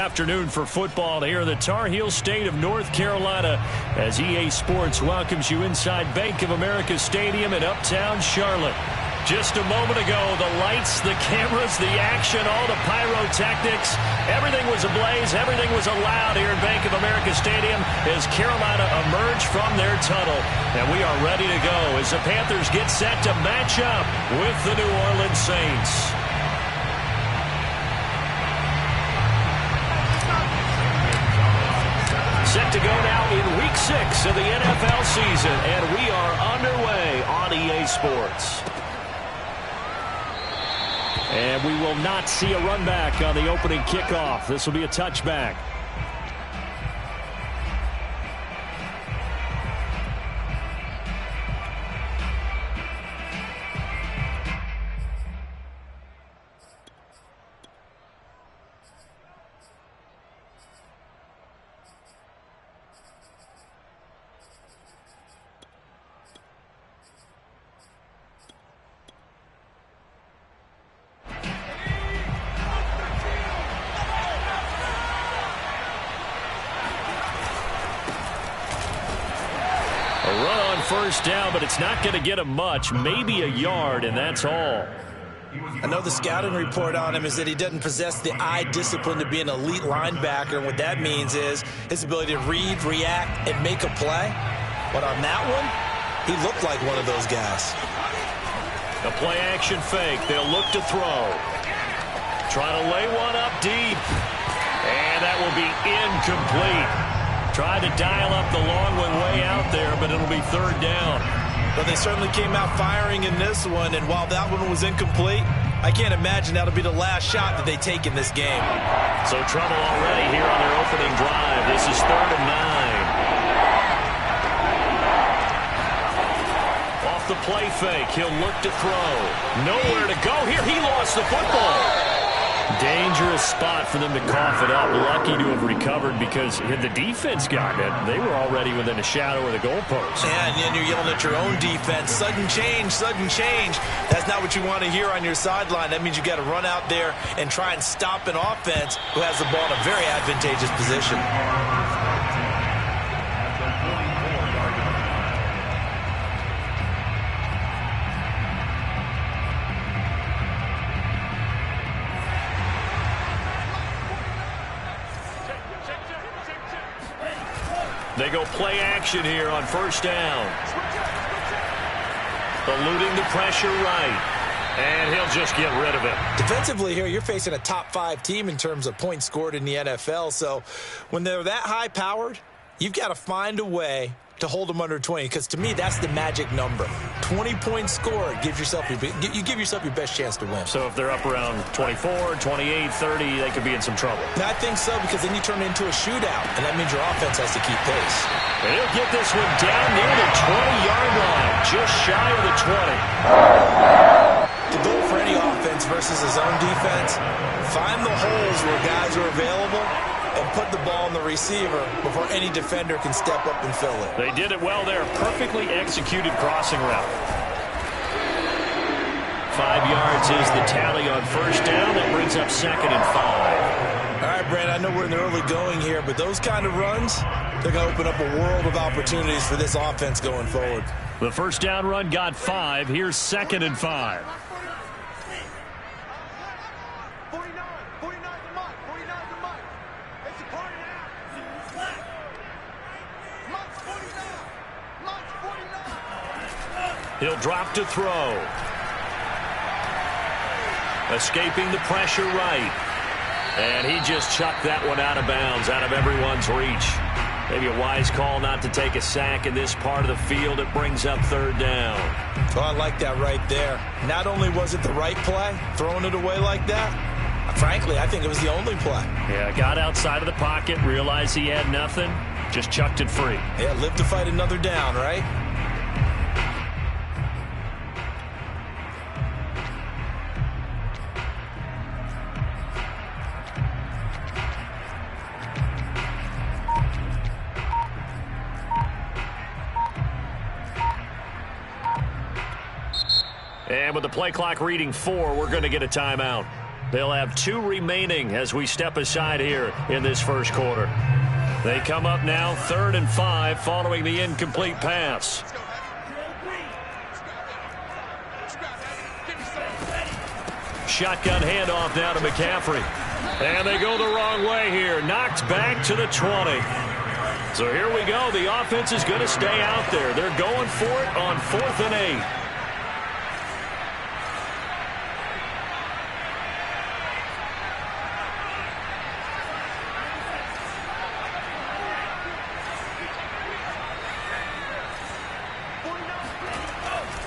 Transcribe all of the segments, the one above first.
afternoon for football here in the Tar Heel state of North Carolina as EA Sports welcomes you inside Bank of America Stadium in uptown Charlotte. Just a moment ago, the lights, the cameras, the action, all the pyrotechnics, everything was ablaze, everything was allowed here in Bank of America Stadium as Carolina emerged from their tunnel. And we are ready to go as the Panthers get set to match up with the New Orleans Saints. Set to go now in Week 6 of the NFL season, and we are underway on EA Sports. And we will not see a run back on the opening kickoff. This will be a touchback. First down, but it's not going to get him much, maybe a yard, and that's all. I know the scouting report on him is that he doesn't possess the eye discipline to be an elite linebacker, and what that means is his ability to read, react, and make a play. But on that one, he looked like one of those guys. A play-action fake. They'll look to throw. Try to lay one up deep, and that will be incomplete. Tried to dial up the long one way out there, but it'll be third down. But they certainly came out firing in this one, and while that one was incomplete, I can't imagine that'll be the last shot that they take in this game. So trouble already here on their opening drive. This is 3rd and 9. Off the play fake, he'll look to throw. Nowhere to go here. He lost the football. Dangerous spot for them to cough it up. Lucky to have recovered because had the defense gotten it, they were already within a shadow of the goalpost. And you're yelling at your own defense. Sudden change, sudden change. That's not what you want to hear on your sideline. That means you got to run out there and try and stop an offense who has the ball in a very advantageous position. They go play action here on first down. Eluding the pressure right. And he'll just get rid of it. Defensively here, you're facing a top 5 team in terms of points scored in the NFL. So when they're that high-powered, you've got to find a way to hold them under 20, because to me, that's the magic number. 20 points scored, you give yourself your best chance to win. So if they're up around 24, 28, 30, they could be in some trouble. I think so, because then you turn it into a shootout, and that means your offense has to keep pace. And he'll get this one down near the 20-yard line, just shy of the 20. The goal for any offense versus his own defense, find the holes where guys are available and put the ball in the receiver before any defender can step up and fill it. They did it well there. Perfectly executed crossing route. 5 yards is the tally on first down. That brings up 2nd and 5. All right, Brad, I know we're in the early going here, but those kind of runs, they're going to open up a world of opportunities for this offense going forward. The first down run got 5. Here's 2nd and 5. He'll drop to throw. Escaping the pressure right. And he just chucked that one out of bounds, out of everyone's reach. Maybe a wise call not to take a sack in this part of the field. It brings up 3rd down. Oh, I like that right there. Not only was it the right play, throwing it away like that, frankly, I think it was the only play. Yeah, got outside of the pocket, realized he had nothing, just chucked it free. Yeah, live to fight another down, right? And with the play clock reading 4, we're going to get a timeout. They'll have 2 remaining as we step aside here in this first quarter. They come up now 3rd and 5 following the incomplete pass. Shotgun handoff now to McCaffrey. And they go the wrong way here. Knocked back to the 20. So here we go. The offense is going to stay out there. They're going for it on 4th and 8.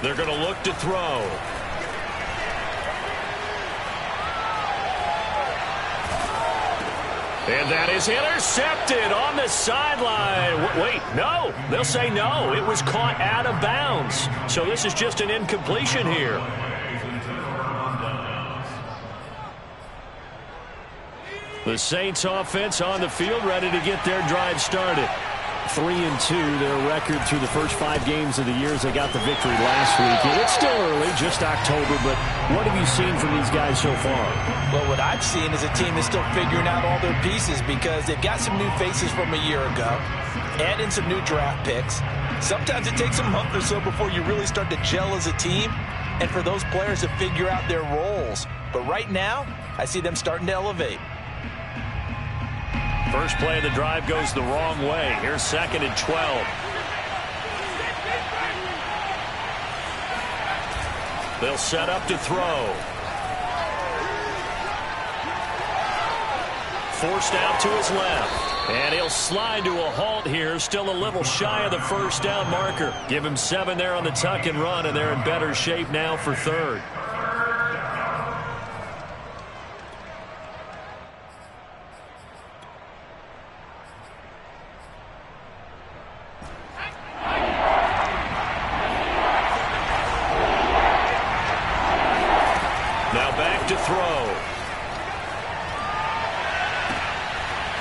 They're going to look to throw. And that is intercepted on the sideline. Wait, no. They'll say no. It was caught out of bounds. So this is just an incompletion here. The Saints offense on the field ready to get their drive started. 3-2, their record through the first 5 games of the year as they got the victory last week. It's still early, just October, but what have you seen from these guys so far? Well, what I've seen is a team that's still figuring out all their pieces because they've got some new faces from a year ago, add in some new draft picks. Sometimes it takes a month or so before you really start to gel as a team and for those players to figure out their roles. But right now, I see them starting to elevate. First play of the drive goes the wrong way. Here's 2nd and 12. They'll set up to throw. Forced out to his left. And he'll slide to a halt here. Still a little shy of the first down marker. Give him 7 there on the tuck and run, and they're in better shape now for 3rd.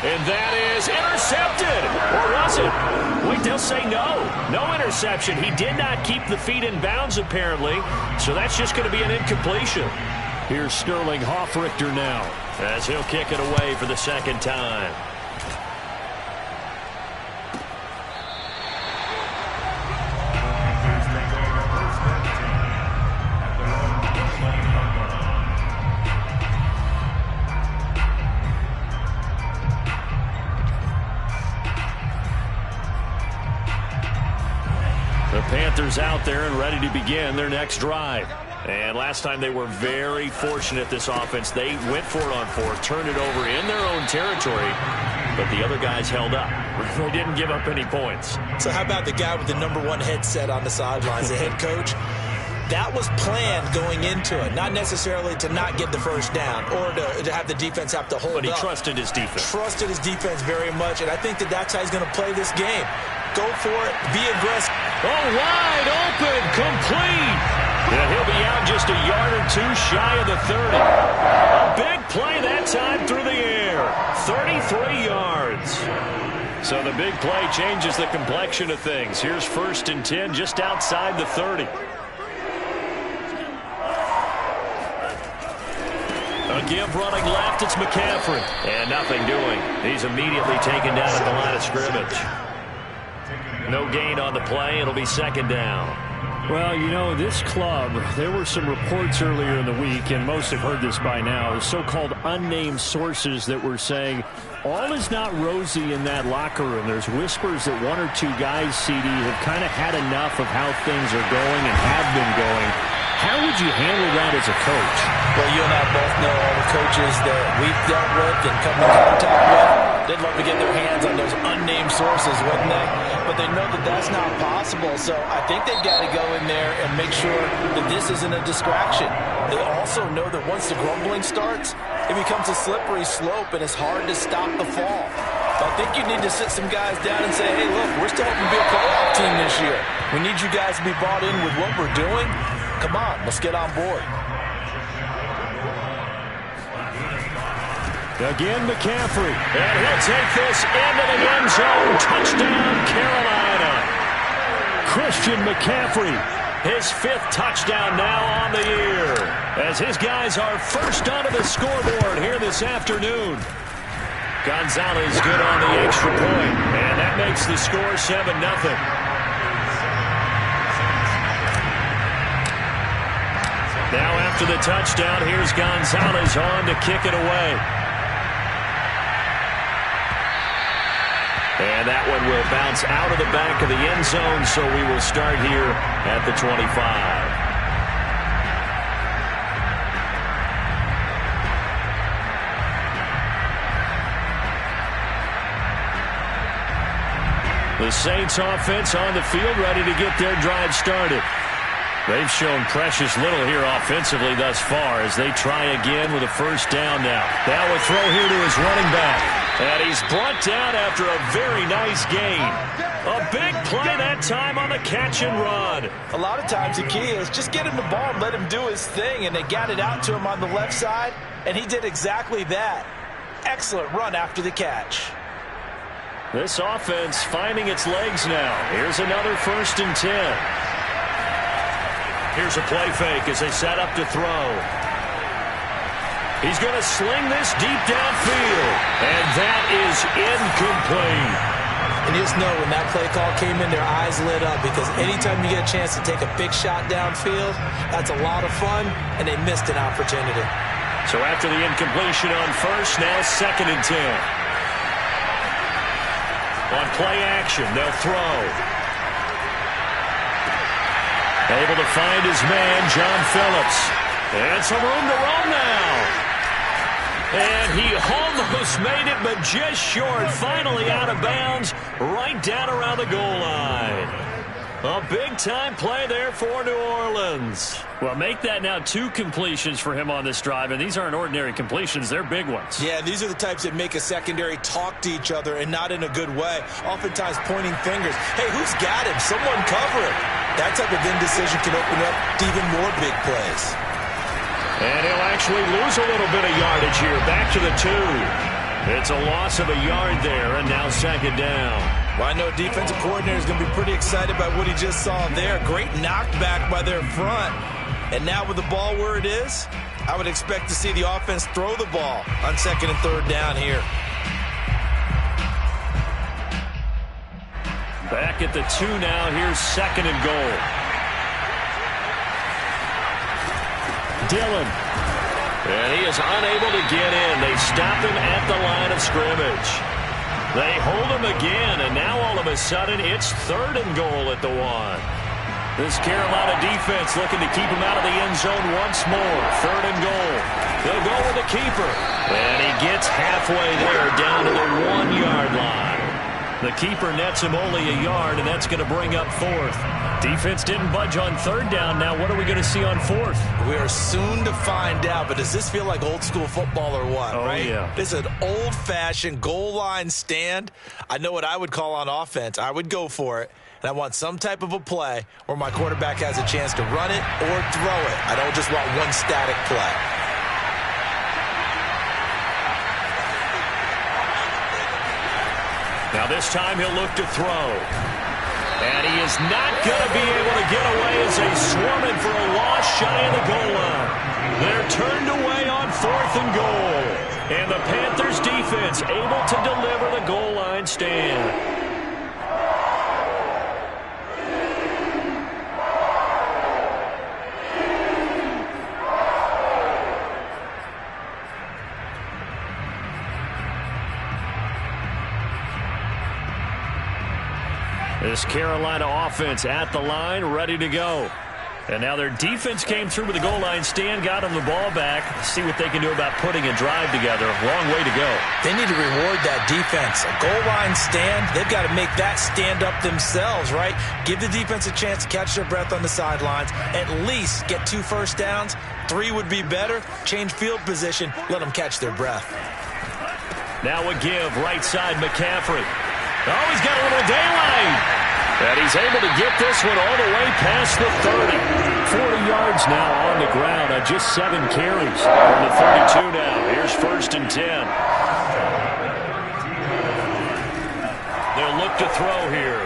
And that is intercepted. Or was it? Wait, they'll say no. No interception. He did not keep the feet in bounds, apparently. So that's just going to be an incompletion. Here's Sterling Hoffrichter now, as he'll kick it away for the 2nd time. Panthers out there and ready to begin their next drive. And last time they were very fortunate, this offense. They went for it on 4th, turned it over in their own territory, but the other guys held up. They didn't give up any points. So how about the guy with the #1 headset on the sidelines, the head coach? That was planned going into it, not necessarily to not get the first down or to have the defense have to hold up. But he trusted his defense. Trusted his defense very much, and I think that's how he's going to play this game. Go for it, be aggressive. Oh, wide open, complete. And he'll be out just a yard or 2 shy of the 30. A big play that time through the air. 33 yards. So the big play changes the complexion of things. Here's 1st and 10 just outside the 30. A give running left, it's McCaffrey. And nothing doing. He's immediately taken down at the line of scrimmage. No gain on the play. It'll be 2nd down. Well, you know, this club, there were some reports earlier in the week, and most have heard this by now, the so-called unnamed sources that were saying all is not rosy in that locker room. There's whispers that 1 or 2 guys, CD, have kind of had enough of how things are going and have been going. How would you handle that as a coach? Well, you and I both know all the coaches that we've dealt with and come in contact with. They'd love to get their hands on those unnamed sources, wouldn't they? But they know that that's not possible. So I think they've got to go in there and make sure that this isn't a distraction. They also know that once the grumbling starts, it becomes a slippery slope and it's hard to stop the fall. So I think you need to sit some guys down and say, hey, look, we're still hoping to be a playoff team this year. We need you guys to be bought in with what we're doing. Come on, let's get on board. Again, McCaffrey. And he'll take this into the end zone. Touchdown, Carolina. Christian McCaffrey His 5th touchdown now on the year, as his guys are first onto the scoreboard here this afternoon. Gonzalez good on the extra point, and that makes the score 7-0. Now after the touchdown, here's Gonzalez on to kick it away. And that one will bounce out of the back of the end zone, so we will start here at the 25. The Saints offense on the field, ready to get their drive started. They've shown precious little here offensively thus far as they try again with a first down now. Now a throw here to his running back. And he's brought down after a very nice gain. A big play that time on the catch and run. A lot of times the key is just get him the ball and let him do his thing, and they got it out to him on the left side, and he did exactly that. Excellent run after the catch. This offense finding its legs now. Here's another 1st and 10. Here's a play fake as they set up to throw. He's going to sling this deep downfield, and that is incomplete. And you just know when that play call came in, their eyes lit up, because anytime you get a chance to take a big shot downfield, that's a lot of fun, and they missed an opportunity. So after the incompletion on first, now 2nd and 10. On play action, they'll throw. Able to find his man, John Phillips. And some room to roam now. And he almost made it, but just short. Finally out of bounds, right down around the goal line. A big-time play there for New Orleans. Well, make that now 2 completions for him on this drive, and these aren't ordinary completions. They're big ones. Yeah, these are the types that make a secondary talk to each other, and not in a good way. Oftentimes pointing fingers. Hey, who's got him? Someone cover him. That type of indecision can open up to even more big plays. And he'll actually lose a little bit of yardage here. Back to the 2. It's a loss of a yard there, and now 2nd down. Well, I know defensive coordinator is going to be pretty excited by what he just saw there. Great knockback by their front. And now with the ball where it is, I would expect to see the offense throw the ball on 2nd and 3rd down here. Back at the 2 now. Here's 2nd and goal. Dillon. And he is unable to get in. They stop him at the line of scrimmage. They hold him again, and now all of a sudden it's 3rd and goal at the 1. This Carolina defense looking to keep him out of the end zone once more. 3rd and goal. They'll go with the keeper. And he gets halfway there down to the 1-yard line. The keeper nets him only a yard, and that's going to bring up 4th. Defense didn't budge on 3rd down. Now what are we going to see on 4th? We are soon to find out, but does this feel like old school football or what? Oh, right? Yeah. This is an old-fashioned goal line stand. I know what I would call on offense. I would go for it, and I want some type of a play where my quarterback has a chance to run it or throw it. I don't just want one static play. Now this time he'll look to throw. And he is not going to be able to get away as they swarm him for a loss shy of the goal line. They're turned away on 4th and goal. And the Panthers defense able to deliver the goal line stand. This Carolina offense at the line, ready to go. And now their defense came through with the goal line stand, got them the ball back. See what they can do about putting a drive together. Long way to go. They need to reward that defense. A goal line stand, they've got to make that stand up themselves, right? Give the defense a chance to catch their breath on the sidelines. At least get 2 first downs. 3 would be better. Change field position. Let them catch their breath. Now a give, right side, McCaffrey. Oh, he's got a little daylight. And he's able to get this one all the way past the 30. 40 yards now on the ground on just 7 carries. From the 32 now. Here's 1st and 10. They'll look to throw here.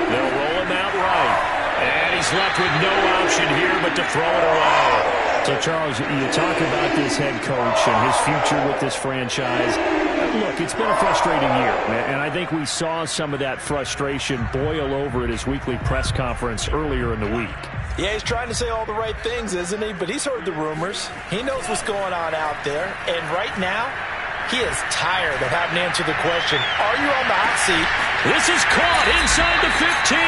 They'll roll him out right. And he's left with no option here but to throw it away. So, Charles, you talk about this head coach and his future with this franchise. Look, it's been a frustrating year, and I think we saw some of that frustration boil over at his weekly press conference earlier in the week. Yeah, he's trying to say all the right things, isn't he? But he's heard the rumors. He knows what's going on out there. And right now, he is tired of having to answer the question, are you on the hot seat? This is caught inside the 15.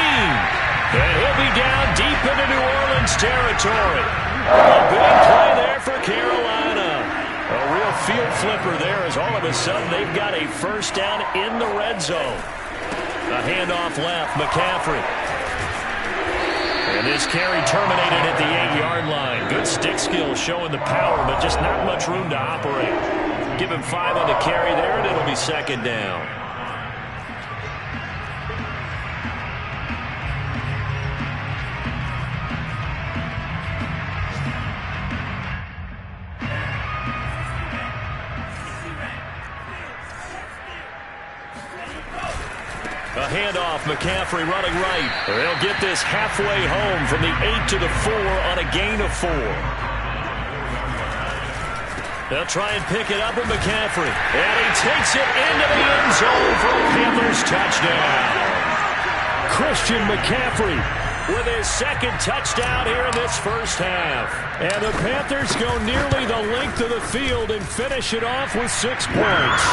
And he'll be down deep into New Orleans territory. A big play there for Carolina. A real field flipper there as all of a sudden they've got a first down in the red zone. A handoff left, McCaffrey. And this carry terminated at the 8-yard line. Good stick skill showing the power, but just not much room to operate. Give him 5 on the carry there, and it'll be second down. A handoff, McCaffrey running right. They'll get this halfway home from the 8 to the 4 on a gain of 4. They'll try and pick it up with McCaffrey. And he takes it into the end zone for a Panthers touchdown. Christian McCaffrey with his second touchdown here in this first half. And the Panthers go nearly the length of the field and finish it off with 6 points.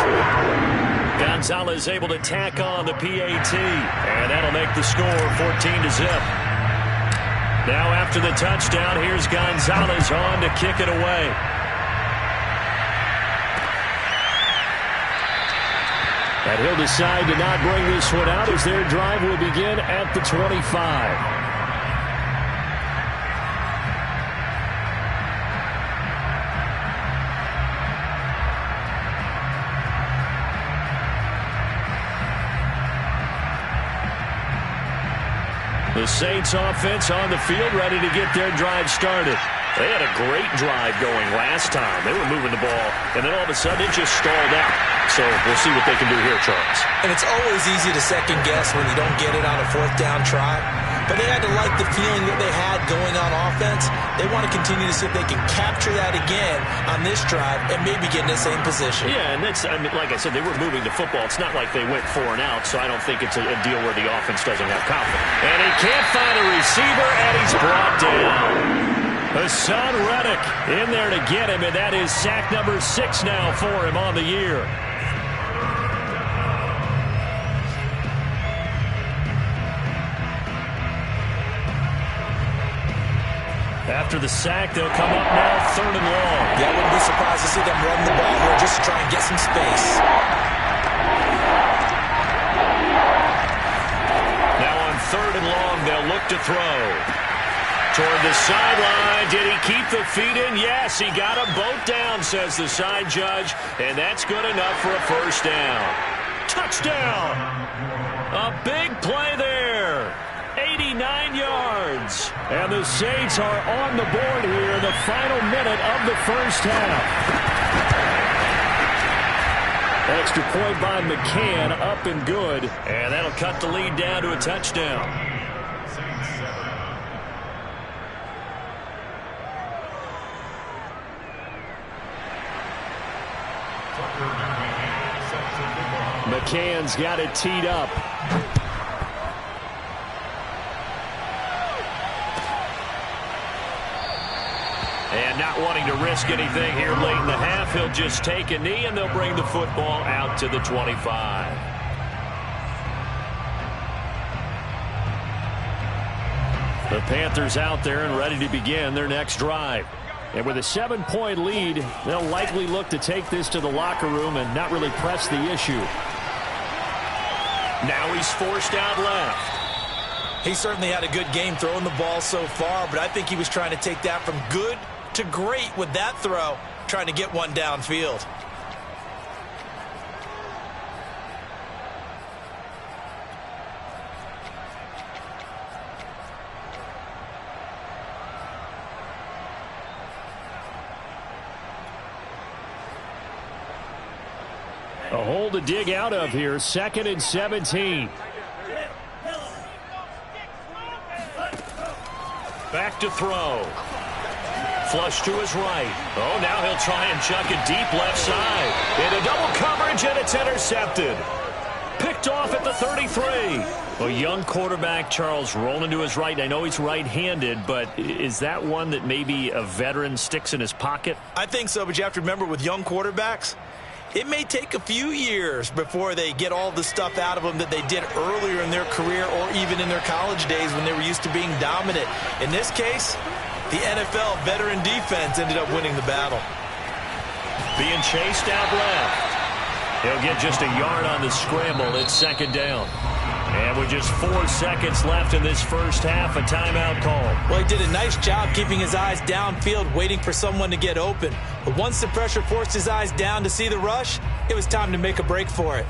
Gonzalez able to tack on the PAT, and that'll make the score 14-0. Now after the touchdown, here's Gonzalez on to kick it away. And he'll decide to not bring this one out as their drive will begin at the 25. The Saints offense on the field ready to get their drive started. They had a great drive going last time. They were moving the ball, and then all of a sudden it just stalled out. So we'll see what they can do here, Charles. And it's always easy to second guess when you don't get it on a 4th down try. But they had to like the feeling that they had going on offense. They want to continue to see if they can capture that again on this drive and maybe get in the same position. Yeah, and that's, I mean, like I said, they were moving the football. It's not like they went 4 and out, so I don't think it's a deal where the offense doesn't have confidence. And he can't find a receiver, and he's brought down. Hassan Reddick in there to get him, and that is sack number 6 now for him on the year. After the sack, they'll come up now 3rd and long. Yeah, I wouldn't be surprised to see them run the ball here just to try and get some space. Now on 3rd and long, they'll look to throw. Toward the sideline. Did he keep the feet in? Yes, he got them both down, says the side judge. And that's good enough for a first down. Touchdown! A big play there. 89 yards. And the Saints are on the board here in the final minute of the first half. Extra point by McCann, up and good. And that'll cut the lead down to a touchdown. McCann's got it teed up. And not wanting to risk anything here late in the half, he'll just take a knee, and they'll bring the football out to the 25. The Panthers out there and ready to begin their next drive. And with a 7-point lead, they'll likely look to take this to the locker room and not really press the issue. Now he's forced out left. He certainly had a good game throwing the ball so far, but I think he was trying to take that from good to great with that throw, trying to get one downfield. A hole to dig out of here, 2nd and 17. Back to throw. Flush to his right. Oh, now he'll try and chuck it deep left side. Into double coverage, and it's intercepted. Picked off at the 33. A young quarterback, Charles, rolling to his right. I know he's right-handed, but is that one that maybe a veteran sticks in his pocket? I think so, but you have to remember with young quarterbacks, it may take a few years before they get all the stuff out of them that they did earlier in their career or even in their college days when they were used to being dominant. In this case, the NFL veteran defense ended up winning the battle. Being chased out left. He'll get just a yard on the scramble. It's second down. And with just 4 seconds left in this first half, a timeout call. Well, he did a nice job keeping his eyes downfield, waiting for someone to get open. But once the pressure forced his eyes down to see the rush, it was time to make a break for it.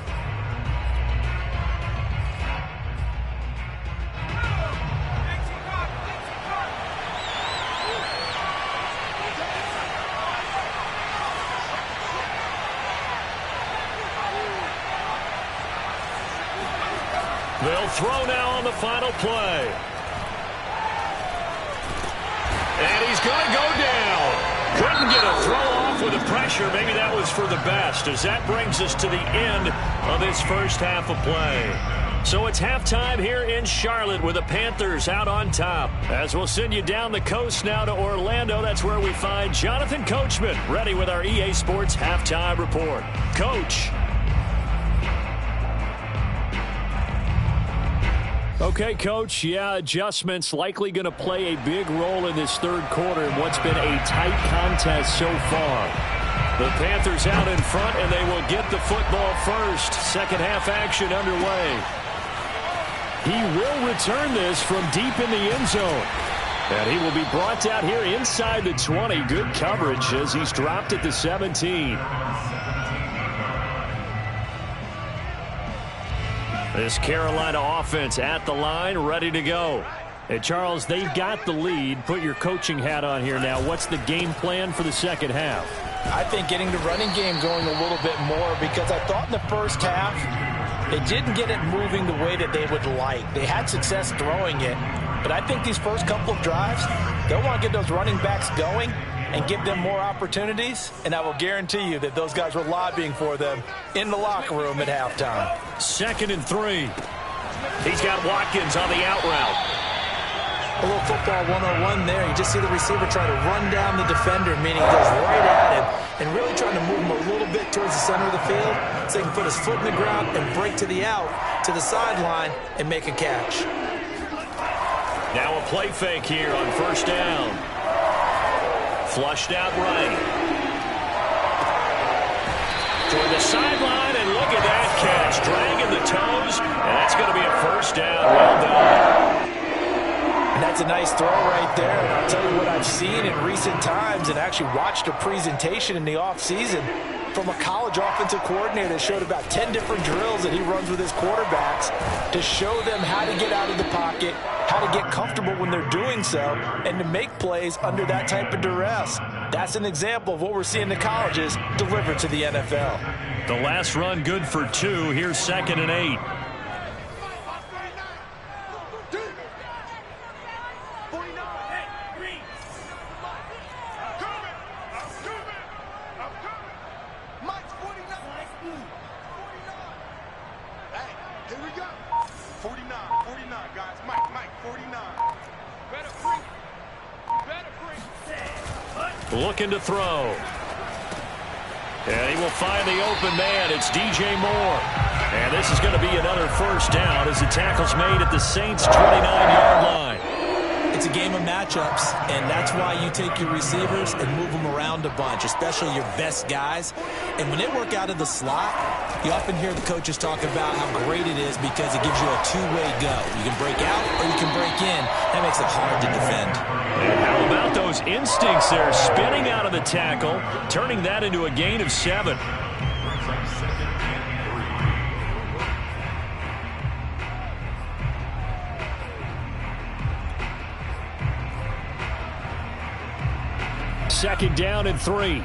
They'll throw now on the final play. And he's going to go down. Couldn't get a throw off with the pressure. Maybe that was for the best, as that brings us to the end of this first half of play. So it's halftime here in Charlotte with the Panthers out on top. As we'll send you down the coast now to Orlando, that's where we find Jonathan Coachman ready with our EA Sports Halftime Report. Coach. Okay, Coach, yeah, adjustments likely going to play a big role in this third quarter in what's been a tight contest so far. The Panthers out in front, and they will get the football first. Second half action underway. He will return this from deep in the end zone. And he will be brought down here inside the 20. Good coverage as he's dropped at the 17. This Carolina offense at the line, ready to go. Hey, Charles, they've got the lead. Put your coaching hat on here now. What's the game plan for the second half? I think getting the running game going a little bit more, because I thought in the first half they didn't get it moving the way that they would like. They had success throwing it, but I think these first couple of drives, they'll want to get those running backs going and give them more opportunities, and I will guarantee you that those guys were lobbying for them in the locker room at halftime. 2nd and 3. He's got Watkins on the out route. A little football 101 there. You just see the receiver trying to run down the defender, meaning he goes right at him, and really trying to move him a little bit towards the center of the field so he can put his foot in the ground and break to the out, to the sideline, and make a catch. Now a play fake here on first down. Flushed out right. Toward the sideline, and look at that catch. Dragging the toes, and that's going to be a first down. Well done. And that's a nice throw right there. And I'll tell you what I've seen in recent times, and actually watched a presentation in the offseason from a college offensive coordinator that showed about 10 different drills that he runs with his quarterbacks to show them how to get out of the pocket, how to get comfortable when they're doing so, and to make plays under that type of duress. That's an example of what we're seeing the colleges deliver to the NFL. The last run good for 2. Here's 2nd and 8. Looking to throw. And he will find the open man. It's DJ Moore. And this is going to be another first down as the tackle's made at the Saints' 29-yard line. It's a game of matchups, and that's why you take your receivers and move them around a bunch, especially your best guys. And when they work out of the slot, you often hear the coaches talk about how great it is because it gives you a two-way go. You can break out or you can break in. That makes it hard to defend. And how about those instincts there, spinning out of the tackle, turning that into a gain of 7. Second down and 3.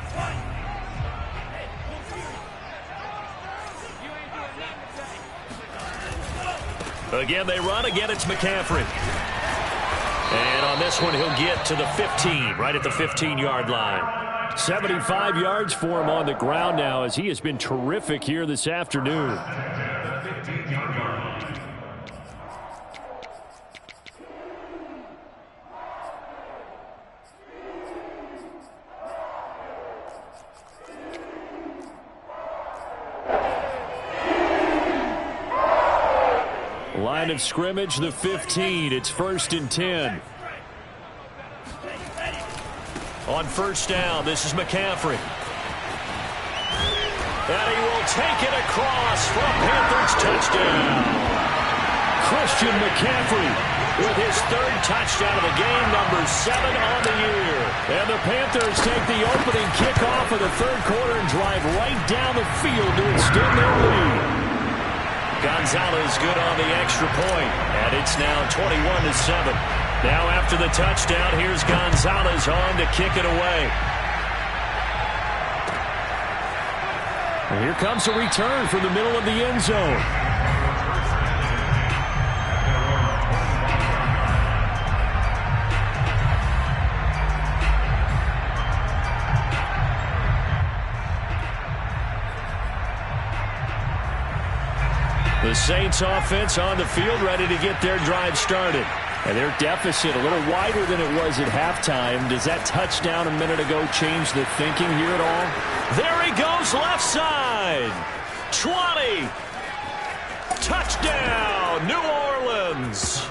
Again, they run. Again, it's McCaffrey. And on this one, he'll get to the 15, right at the 15-yard line. 75 yards for him on the ground now, as he has been terrific here this afternoon. Line of scrimmage, the 15. It's 1st and 10. On first down, this is McCaffrey. And he will take it across for a Panthers touchdown. Christian McCaffrey with his 3rd touchdown of the game, number 7 on the year. And the Panthers take the opening kickoff of the 3rd quarter and drive right down the field to extend their lead. Gonzalez good on the extra point, and it's now 21-7. Now after the touchdown, here's Gonzalez on to kick it away. And here comes a return from the middle of the end zone. The Saints offense on the field, ready to get their drive started. And their deficit a little wider than it was at halftime. Does that touchdown a minute ago change the thinking here at all? There he goes, left side. 20. Touchdown, New Orleans.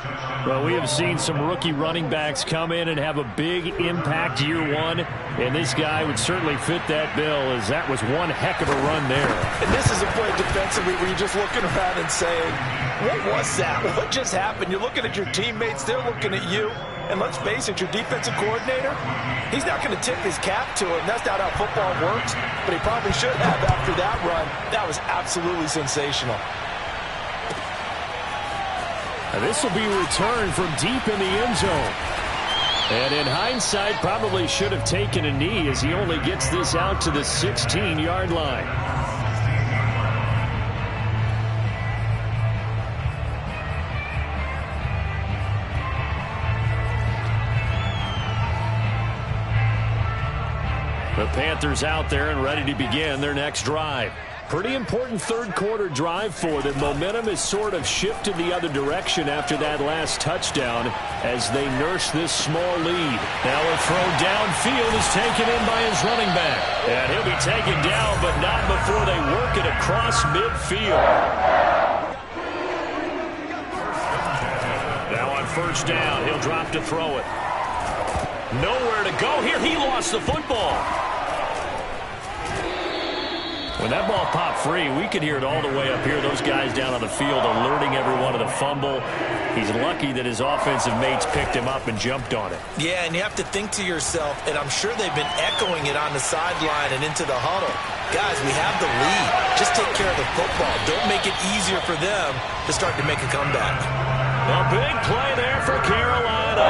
Well, we have seen some rookie running backs come in and have a big impact year one, and this guy would certainly fit that bill, as that was one heck of a run there. And this is a play defensively where you're just looking around and saying, what was that? What just happened? You're looking at your teammates, they're looking at you, and let's face it, your defensive coordinator, he's not going to tip his cap to him. That's not how football works, but he probably should have after that run. That was absolutely sensational. And this will be returned from deep in the end zone. And in hindsight, probably should have taken a knee, as he only gets this out to the 16-yard line. The Panthers out there and ready to begin their next drive. Pretty important 3rd quarter drive for them. Momentum has sort of shifted the other direction after that last touchdown as they nurse this small lead. Now a throw downfield is taken in by his running back. And he'll be taken down, but not before they work it across midfield. Now on first down, he'll drop to throw it. Nowhere to go here. He lost the football. When that ball popped free, we could hear it all the way up here. Those guys down on the field alerting everyone of the fumble. He's lucky that his offensive mates picked him up and jumped on it. Yeah, and you have to think to yourself, and I'm sure they've been echoing it on the sideline and into the huddle. Guys, we have the lead. Just take care of the football. Don't make it easier for them to start to make a comeback. A big play there for Carolina.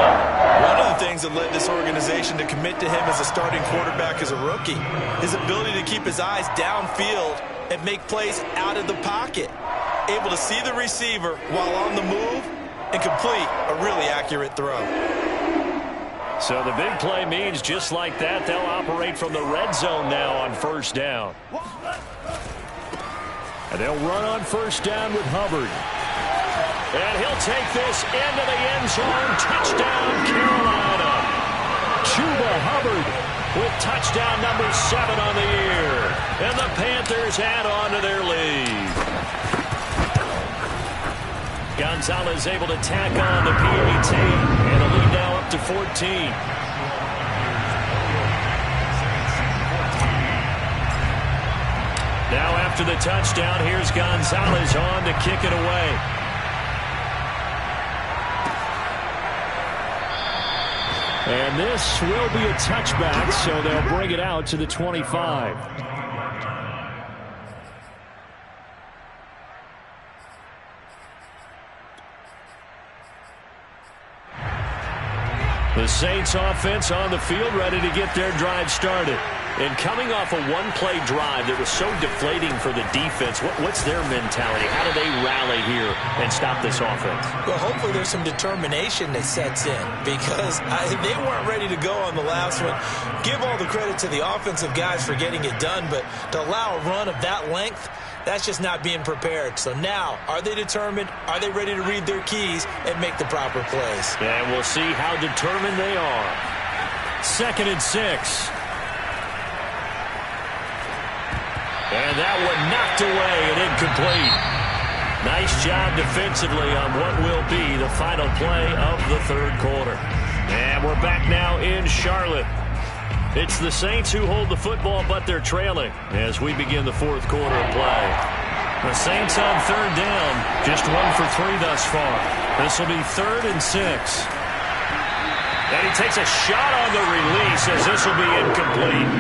One of the things that led this organization to commit to him as a starting quarterback as a rookie, his ability to keep his eyes downfield and make plays out of the pocket. Able to see the receiver while on the move and complete a really accurate throw. So the big play means just like that, they'll operate from the red zone now on first down. And they'll run on first down with Hubbard. And he'll take this into the end zone. Touchdown, Carolina. Chuba Hubbard with touchdown number 7 on the year. And the Panthers add on to their lead. Gonzalez able to tack on the PAT. And the lead now up to 14. Now after the touchdown, here's Gonzalez on to kick it away. And this will be a touchback, so they'll bring it out to the 25. The Saints offense on the field, ready to get their drive started. And coming off a one-play drive that was so deflating for the defense, what's their mentality? How do they rally here and stop this offense? Well, hopefully there's some determination that sets in because they weren't ready to go on the last one. Give all the credit to the offensive guys for getting it done, but to allow a run of that length, that's just not being prepared. So now, are they determined? Are they ready to read their keys and make the proper plays? And we'll see how determined they are. 2nd and 6. And that one knocked away and incomplete. Nice job defensively on what will be the final play of the third quarter. And we're back now in Charlotte. It's the Saints who hold the football, but they're trailing as we begin the fourth quarter of play. The Saints on third down, just 1 for 3 thus far. This will be 3rd and 6. And he takes a shot on the release as this will be incomplete.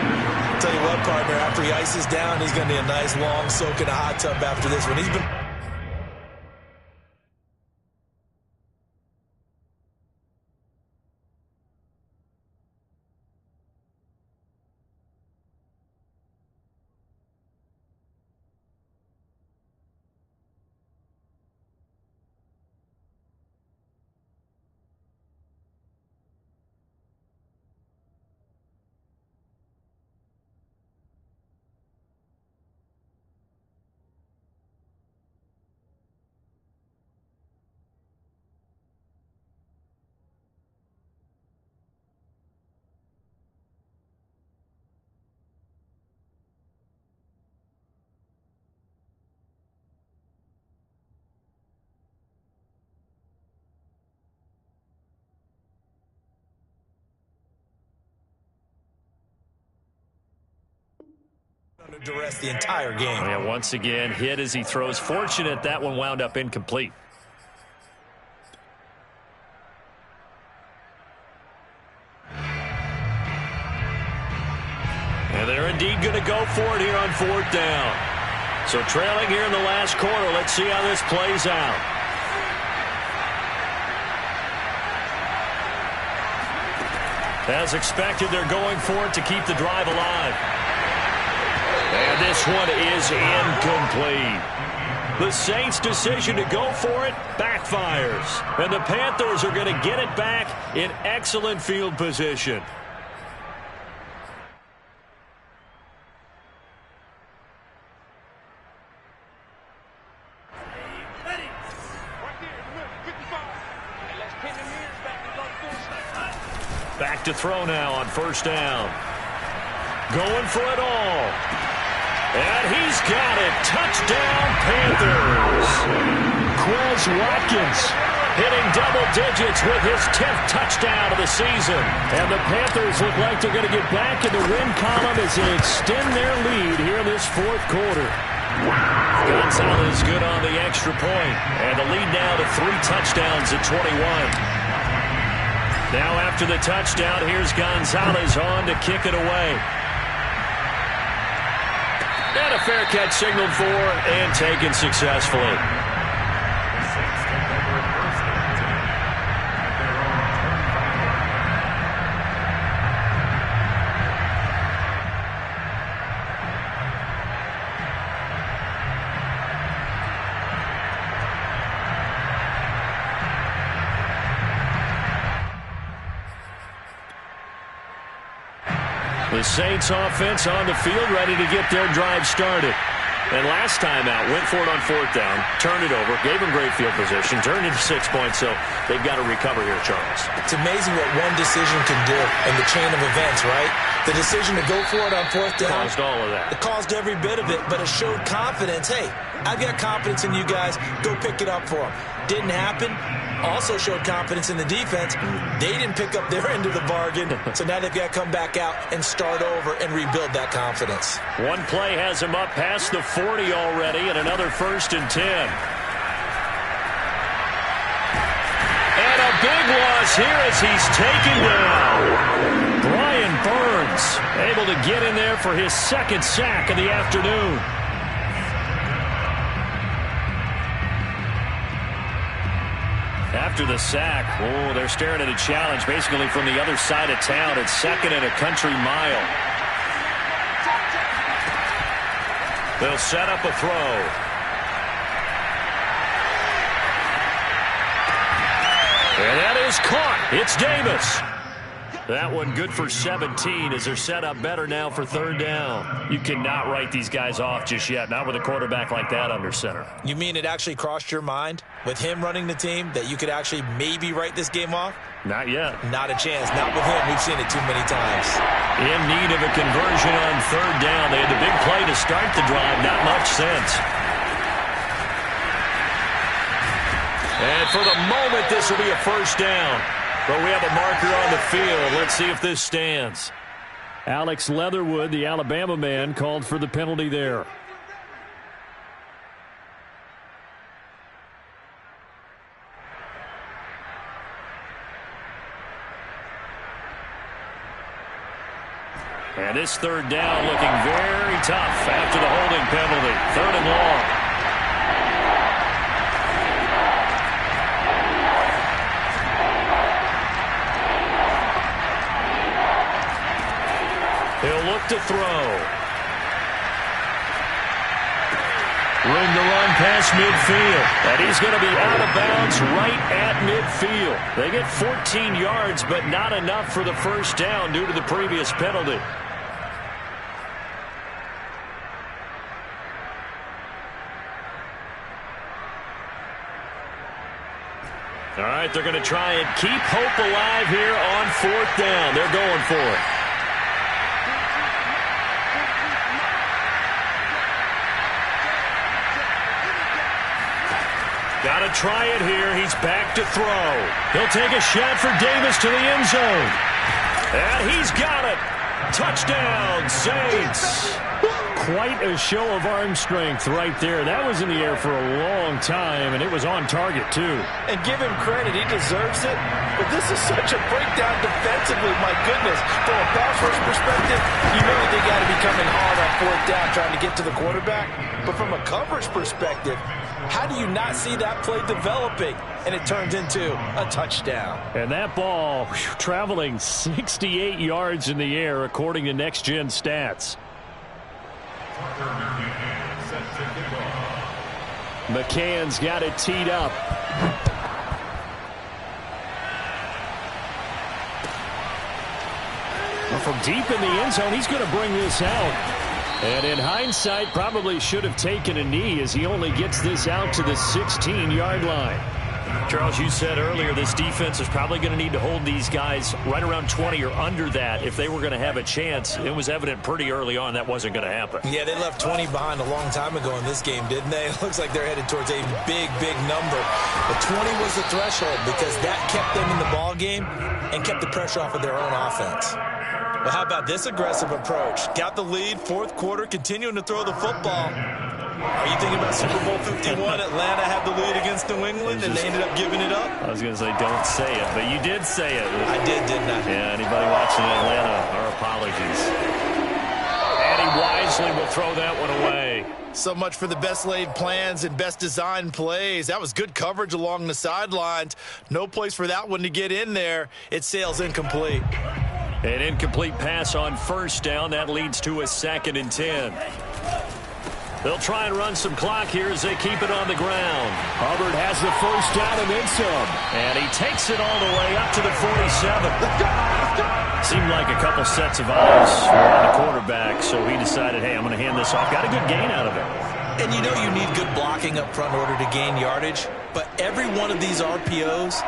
Tell you what, partner, after he ices down, he's going to need a nice long soak in a hot tub after this one. He's been... under duress the entire game. Yeah, once again, hit as he throws. Fortunate that one wound up incomplete. And they're indeed going to go for it here on 4th down. So trailing here in the last quarter. Let's see how this plays out. As expected, they're going for it to keep the drive alive. And this one is incomplete. The Saints' decision to go for it backfires. And the Panthers are going to get it back in excellent field position. Back to throw now on 1st down. Going for it all. And he's got it. Touchdown, Panthers. Quez Watkins hitting double digits with his 10th touchdown of the season. And the Panthers look like they're going to get back in the win column as they extend their lead here in this fourth quarter. Gonzalez good on the extra point. And the lead now to 3 touchdowns at 21. Now after the touchdown, here's Gonzalez on to kick it away. And a fair catch signaled for and taken successfully. The Saints offense on the field ready to get their drive started. And last time out, went for it on 4th down, turned it over, gave them great field position, turned into 6 points, so they've got to recover here, Charles. It's amazing what one decision can do in the chain of events, right? The decision to go for it on 4th down. Caused all of that. It caused every bit of it, but it showed confidence. Hey, I've got confidence in you guys. Go pick it up for them. Didn't happen. Also showed confidence in the defense. They didn't pick up their end of the bargain, so now they've got to come back out and start over and rebuild that confidence. One play has him up past the 40 already, and another 1st and 10. And a big loss here as he's taken down. Brian Burns able to get in there for his 2nd sack of the afternoon. After the sack, they're staring at a challenge basically from the other side of town. It's 2nd and a country mile. They'll set up a throw. And that is caught. It's Davis. That one good for 17 as they're set up better now for third down. You cannot write these guys off just yet, not with a quarterback like that under center. You mean it actually crossed your mind with him running the team that you could actually maybe write this game off? Not yet. Not a chance. Not with him. We've seen it too many times. In need of a conversion on third down. They had the big play to start the drive. Not much sense. And for the moment, this will be a first down. But we have a marker on the field. Let's see if this stands. Alex Leatherwood, the Alabama man, called for the penalty there. And this third down looking very tough after the holding penalty. Third and long. He'll look to throw. Room to run past midfield. And he's going to be out of bounds right at midfield. They get 14 yards, but not enough for the first down due to the previous penalty. All right, they're going to try and keep hope alive here on fourth down. They're going for it. Got to try it here. He's back to throw. He'll take a shot for Davis to the end zone. And he's got it. Touchdown, Saints. Quite a show of arm strength right there. That was in the air for a long time, and it was on target, too. And give him credit. He deserves it. But this is such a breakdown defensively. My goodness. From a pass rush perspective, you know they got to be coming hard on fourth down trying to get to the quarterback. But from a coverage perspective, how do you not see that play developing? And it turns into a touchdown. And that ball traveling 68 yards in the air, according to Next Gen Stats. McCann's got it teed up. Well, from deep in the end zone, he's going to bring this out. And in hindsight, probably should have taken a knee as he only gets this out to the 16-yard line. Charles, you said earlier this defense is probably going to need to hold these guys right around 20 or under that if they were going to have a chance. It was evident pretty early on that wasn't going to happen. Yeah, they left 20 behind a long time ago in this game, didn't they? It looks like they're headed towards a big, big number. But 20 was the threshold because that kept them in the ball game and kept the pressure off of their own offense. Well, how about this aggressive approach? Got the lead, fourth quarter, continuing to throw the football. Are you thinking about Super Bowl 51? Atlanta had the lead against New England, and they ended up giving it up? I was going to say, don't say it, but you did say it. I did, didn't I? Yeah, anybody watching Atlanta, our apologies. And he wisely will throw that one away. So much for the best laid plans and best designed plays. That was good coverage along the sidelines. No place for that one to get in there. It sails incomplete. An incomplete pass on first down. That leads to a 2nd and 10. They'll try and run some clock here as they keep it on the ground. Hubbard has the first down and then some. And he takes it all the way up to the 47. Seemed like a couple sets of eyes were on the quarterback, so he decided, hey, I'm going to hand this off. Got a good gain out of it. And you know you need good blocking up front in order to gain yardage. But every one of these RPOs,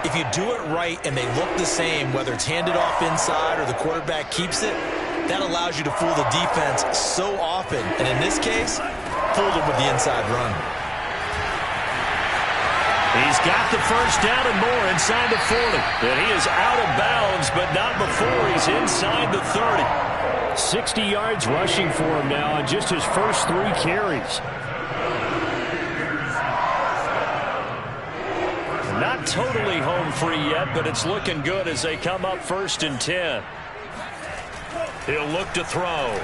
if you do it right and they look the same, whether it's handed off inside or the quarterback keeps it, that allows you to fool the defense so often. And in this case, fooled him with the inside run. He's got the first down and more inside the 40. And he is out of bounds, but not before he's inside the 30. 60 yards rushing for him now on just his first 3 carries. Not totally home free yet, but it's looking good as they come up 1st and 10. He'll look to throw.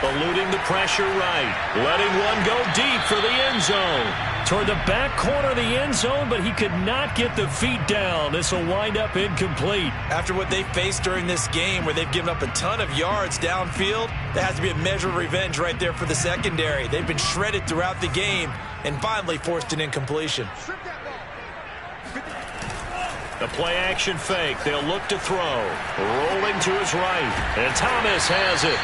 Eluding the pressure right. Letting one go deep for the end zone. toward the back corner of the end zone, but he could not get the feet down. This will wind up incomplete. After what they faced during this game where they've given up a ton of yards downfield, there has to be a measure of revenge right there for the secondary. They've been shredded throughout the game and finally forced an incompletion. The play-action fake. They'll look to throw. Rolling to his right. And Thomas has it.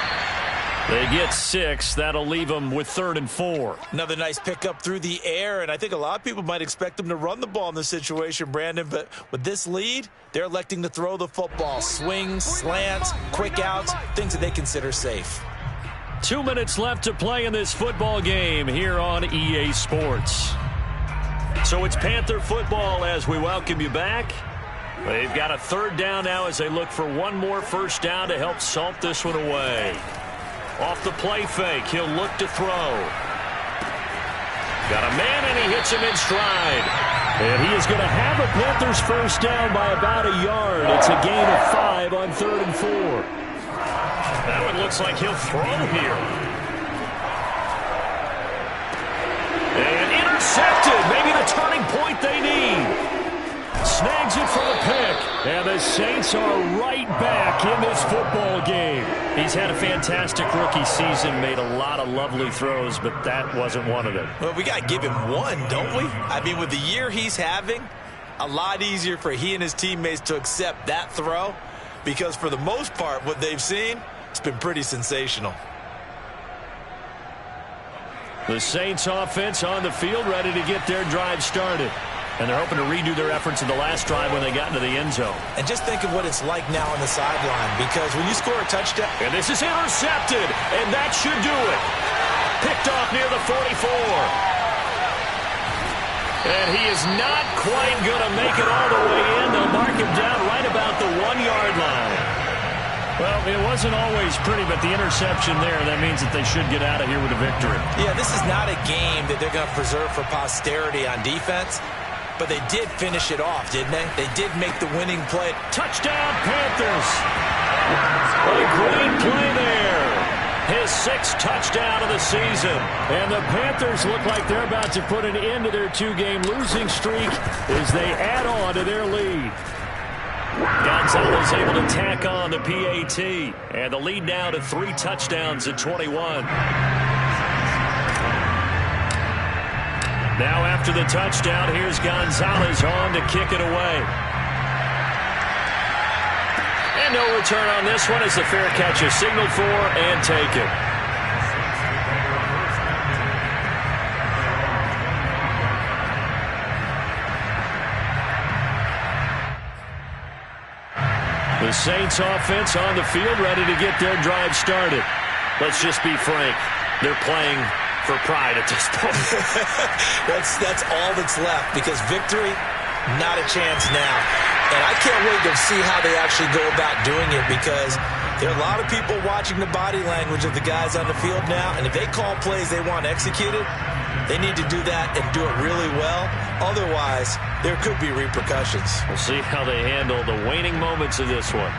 They get 6. That'll leave them with 3rd and 4. Another nice pickup through the air, and I think a lot of people might expect them to run the ball in this situation, Brandon, but with this lead, they're electing to throw the football. Swings, slants, quick outs, things that they consider safe. 2 minutes left to play in this football game here on EA Sports. So it's Panther football as we welcome you back. They've got a 3rd down now as they look for one more first down to help salt this one away. Off the play fake, he'll look to throw. Got a man, and he hits him in stride. And he is going to have a Panthers first down by about a yard. It's a gain of 5 on 3rd and 4. That one looks like he'll throw here. And intercepted. Maybe the turning point they need. Snags it for the pick. And the Saints are right back in this football game. He's had a fantastic rookie season, made a lot of lovely throws, but that wasn't one of them. Well, we got to give him one, don't we? I mean, with the year he's having, a lot easier for he and his teammates to accept that throw because for the most part, what they've seen, it's been pretty sensational. The Saints offense on the field, ready to get their drive started. And they're hoping to redo their efforts in the last drive when they got into the end zone. And just think of what it's like now on the sideline, because when you score a touchdown... And this is intercepted, and that should do it. Picked off near the 44. And he is not quite going to make it all the way in. They'll mark him down right about the 1-yard line. Well, it wasn't always pretty, but the interception there, that means that they should get out of here with a victory. Yeah, this is not a game that they're going to preserve for posterity on defense. But they did finish it off, didn't they? They did make the winning play. Touchdown, Panthers. A great play there. His 6th touchdown of the season. And the Panthers look like they're about to put an end to their 2-game losing streak as they add on to their lead. Gonzalez able to tack on the PAT. And the lead now to 3 touchdowns at 21. Now after the touchdown, here's Gonzalez on to kick it away. And no return on this one as the fair catch is signaled for and taken. The Saints offense on the field ready to get their drive started. Let's just be frank. They're playing for pride at this point. that's all that's left because victory, not a chance now. And I can't wait to see how they actually go about doing it because there are a lot of people watching the body language of the guys on the field now. And if they call plays they want executed, they need to do that and do it really well. Otherwise, there could be repercussions. We'll see how they handle the waning moments of this one.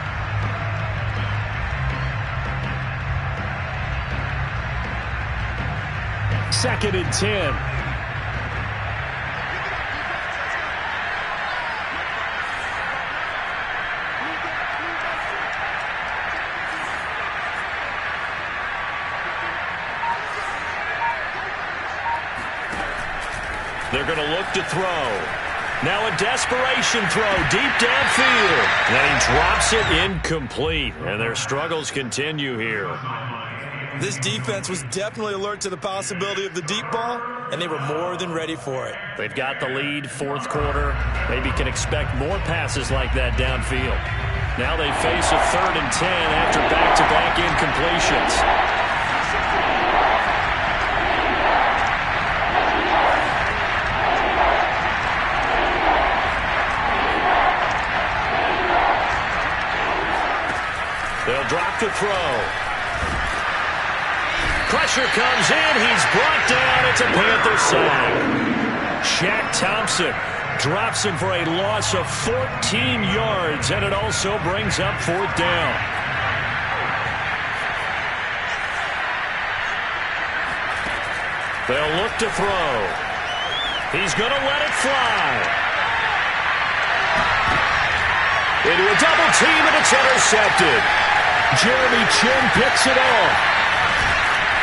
Second and 10. They're going to look to throw. Now a desperation throw deep downfield. And he drops it incomplete. And their struggles continue here. This defense was definitely alert to the possibility of the deep ball, and they were more than ready for it. They've got the lead, 4th quarter. Maybe can expect more passes like that downfield. Now they face a 3rd and 10 after back-to-back incompletions. They'll drop to throw. Pressure comes in. He's brought down. It's a Panther sack. Shaq Thompson drops him for a loss of 14 yards, and it also brings up 4th down. They'll look to throw. He's going to let it fly. Into a double team, and it's intercepted. Jeremy Chin picks it off.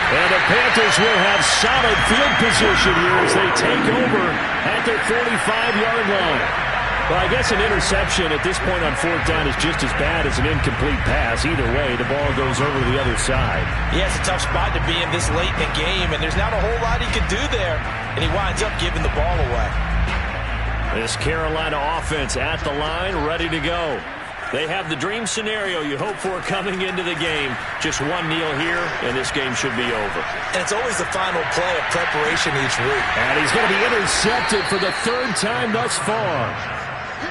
And the Panthers will have solid field position here as they take over at their 45-yard line. Well, I guess an interception at this point on fourth down is just as bad as an incomplete pass. Either way, the ball goes over to the other side. Yeah, it's a tough spot to be in this late in the game, and there's not a whole lot he can do there, and he winds up giving the ball away. This Carolina offense at the line, ready to go. They have the dream scenario you hope for coming into the game. Just one kneel here, and this game should be over. And it's always the final play of preparation each week. And he's going to be intercepted for the third time thus far.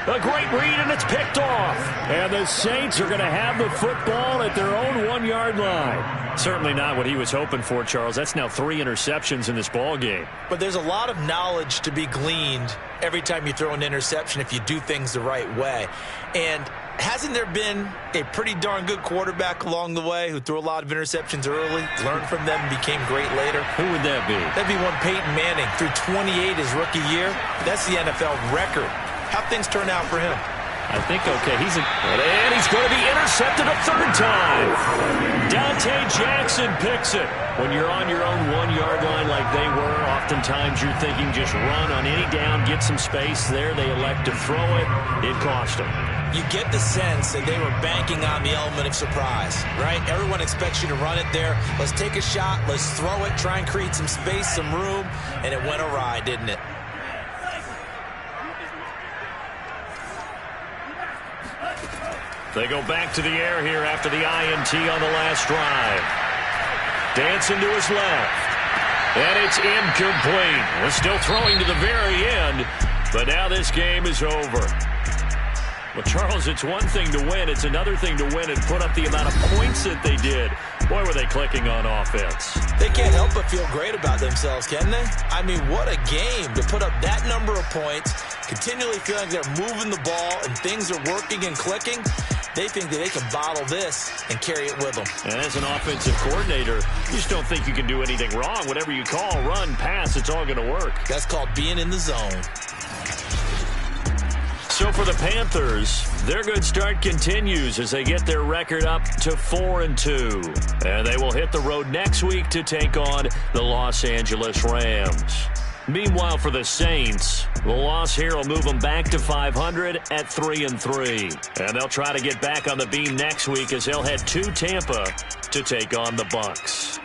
A great read, and it's picked off. And the Saints are going to have the football at their own 1-yard line. Certainly not what he was hoping for, Charles. That's now 3 interceptions in this ball game. But there's a lot of knowledge to be gleaned every time you throw an interception if you do things the right way. And hasn't there been a pretty darn good quarterback along the way who threw a lot of interceptions early, learned from them, and became great later? Who would that be? That'd be one Peyton Manning. Threw 28 his rookie year. That's the NFL record. How'd things turn out for him? I think okay. And he's going to be intercepted a third time. Dante Jackson picks it. When you're on your own 1-yard line like they were, oftentimes you're thinking just run on any down, get some space there. They elect to throw it. It cost them. You get the sense that they were banking on the element of surprise, right? Everyone expects you to run it there. Let's take a shot. Let's throw it. Try and create some space, some room. And it went awry, didn't it? They go back to the air here after the INT on the last drive. Dancing to his left. And it's incomplete. We're still throwing to the very end, but now this game is over. Well, Charles, it's one thing to win. It's another thing to win and put up the amount of points that they did. Boy, were they clicking on offense. They can't help but feel great about themselves, can they? I mean, what a game to put up that number of points, continually feeling they're moving the ball and things are working and clicking. They think that they can bottle this and carry it with them. And as an offensive coordinator, you just don't think you can do anything wrong. Whatever you call, run, pass, it's all going to work. That's called being in the zone. So for the Panthers, their good start continues as they get their record up to 4-2. And they will hit the road next week to take on the Los Angeles Rams. Meanwhile, for the Saints, the loss here will move them back to 500 at 3-3. And they'll try to get back on the beam next week as they'll head to Tampa to take on the Bucs.